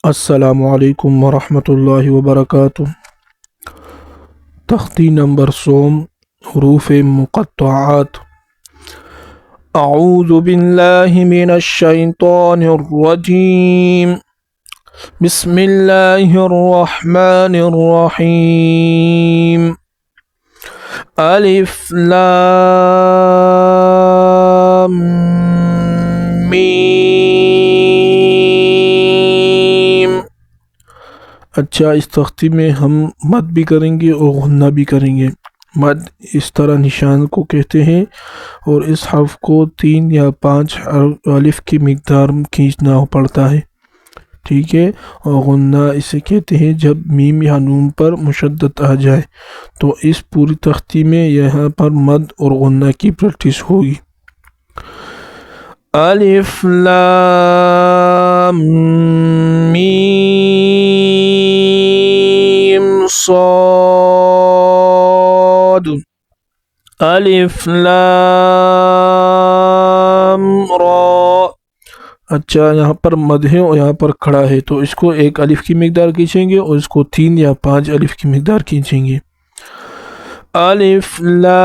अस्सलामु अलैकुम वरहमतुल्लाहि वबरकातुह। तख्ती नंबर सोम हरूफ मुक़त्तआत। अऊज़ु बिल्लाहि मिनश शैतानिर रजीम। बिस्मिल्लाहिर रहमानिर रहीम। अलिफ लाम मीम। अच्छा, इस तख्ती में हम मद भी करेंगे और गुन्ना भी करेंगे। मद इस तरह निशान को कहते हैं और इस हर्फ को 3 या 5 अलिफ की मिकदार खींचना पड़ता है, ठीक है। और गुन्ना इसे कहते हैं जब मीम या नून पर मुशद्दत आ जाए। तो इस पूरी तख्ती में यहाँ पर मद और गुन्ना की प्रैक्टिस होगी। अलिफ लाम मीम सॉद। अलिफ लाम रा। अच्छा, यहाँ पर मद है और यहाँ पर खड़ा है, तो इसको एक अलिफ की मिकदार खींचेंगे और इसको 3 या 5 अलिफ की मिकदार खींचेंगे। अलिफ लाम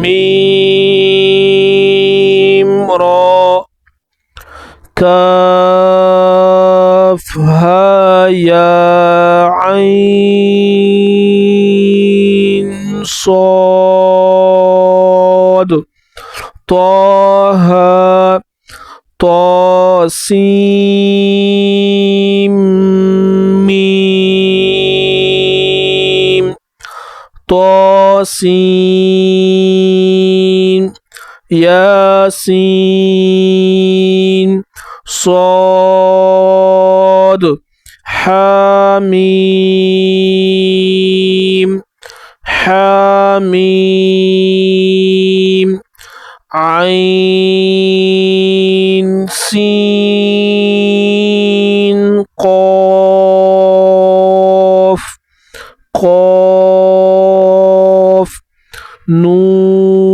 मीम रा। काफ हा या ऐन सॉद। ताहा तासीम मीम तासीन यासीन सॉद। हामीम हामीम आइन सीन क़ाफ क़ाफ नून